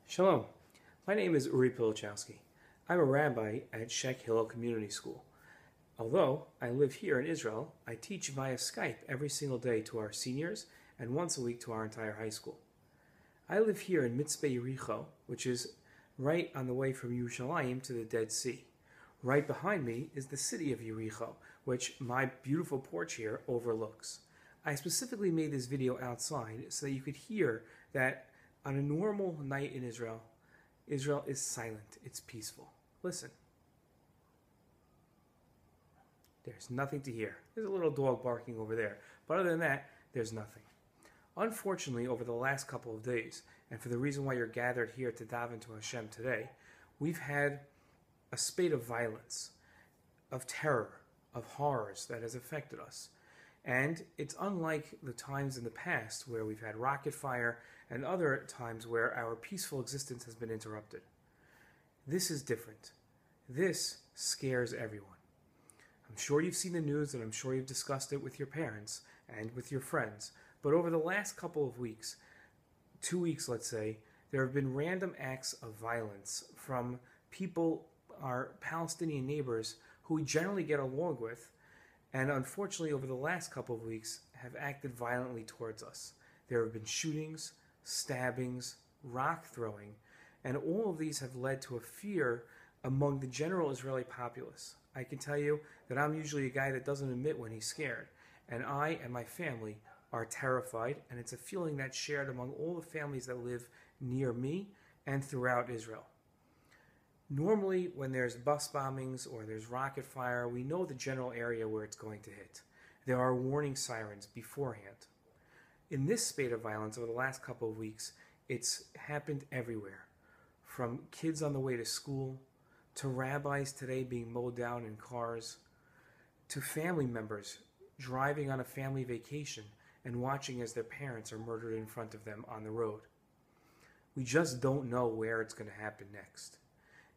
Shalom. My name is Uri Pilichowski. I'm a rabbi at Scheck Hillel Community School. Although I live here in Israel, I teach via Skype every single day to our seniors and once a week to our entire high school. I live here in Mitzpeh Yericho, which is right on the way from Yerushalayim to the Dead Sea. Right behind me is the city of Yericho, which my beautiful porch here overlooks. I specifically made this video outside so that you could hear that on a normal night in Israel, Israel is silent, it's peaceful. Listen. There's nothing to hear. There's a little dog barking over there, but other than that, there's nothing. Unfortunately, over the last couple of days, and for the reason why you're gathered here to daven to Hashem today, we've had a spate of violence, of terror, of horrors that has affected us. And it's unlike the times in the past where we've had rocket fire and other times where our peaceful existence has been interrupted. This is different. This scares everyone. I'm sure you've seen the news and I'm sure you've discussed it with your parents and with your friends. But over the last couple of weeks, 2 weeks let's say, there have been random acts of violence from people, our Palestinian neighbors, who we generally get along with, and unfortunately over the last couple of weeks have acted violently towards us. There have been shootings, stabbings, rock throwing, and all of these have led to a fear among the general Israeli populace. I can tell you that I'm usually a guy that doesn't admit when he's scared, and I and my family are terrified, and it's a feeling that's shared among all the families that live near me and throughout Israel. Normally, when there's bus bombings or there's rocket fire, we know the general area where it's going to hit. There are warning sirens beforehand. In this spate of violence over the last couple of weeks, it's happened everywhere. From kids on the way to school, to rabbis today being mowed down in cars, to family members driving on a family vacation and watching as their parents are murdered in front of them on the road. We just don't know where it's going to happen next.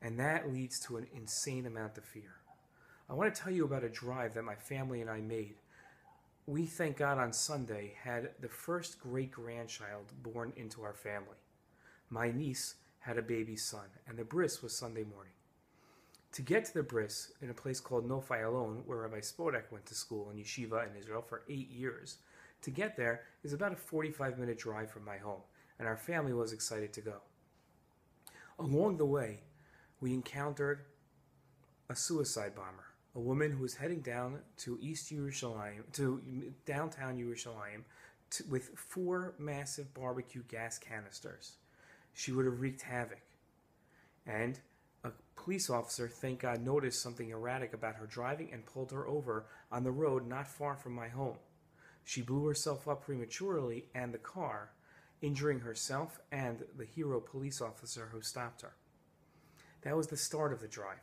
And that leads to an insane amount of fear. I want to tell you about a drive that my family and I made. We, thank God, on Sunday had the first great-grandchild born into our family. My niece had a baby son, and the bris was Sunday morning. To get to the bris in a place called Nofai Alon, where Rabbi Spodek went to school in yeshiva in Israel for 8 years, to get there is about a 45-minute drive from my home, and our family was excited to go. Along the way, we encountered a suicide bomber, a woman who was heading down to East Yerushalayim, to downtown Yerushalayim, with 4 massive barbecue gas canisters. She would have wreaked havoc. And a police officer, thank God, noticed something erratic about her driving and pulled her over on the road not far from my home. She blew herself up prematurely and the car, injuring herself and the hero police officer who stopped her. That was the start of the drive.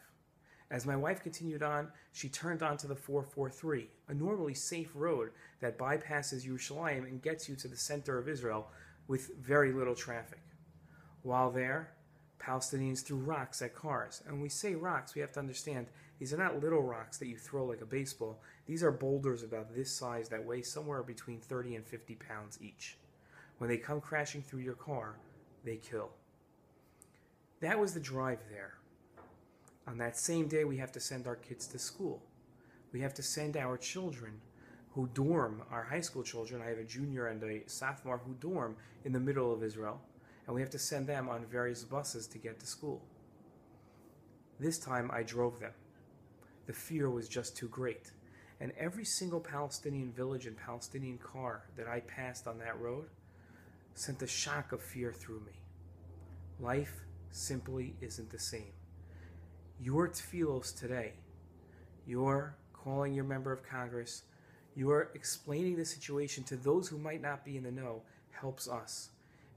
As my wife continued on, she turned onto the 443, a normally safe road that bypasses Yerushalayim and gets you to the center of Israel with very little traffic. While there, Palestinians threw rocks at cars. And when we say rocks, we have to understand these are not little rocks that you throw like a baseball. These are boulders about this size that weigh somewhere between 30 and 50 pounds each. When they come crashing through your car, they kill. That was the drive there. On that same day, we have to send our kids to school. We have to send our children who dorm, our high school children. I have a junior and a sophomore who dorm in the middle of Israel. And we have to send them on various buses to get to school. This time I drove them. The fear was just too great. And every single Palestinian village and Palestinian car that I passed on that road sent a shock of fear through me. Life simply isn't the same. Your tefillos today, you're calling your member of Congress, you're explaining the situation to those who might not be in the know, helps us.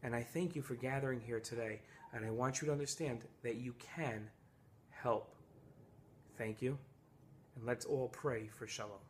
And I thank you for gathering here today, and I want you to understand that you can help. Thank you, and let's all pray for Shalom.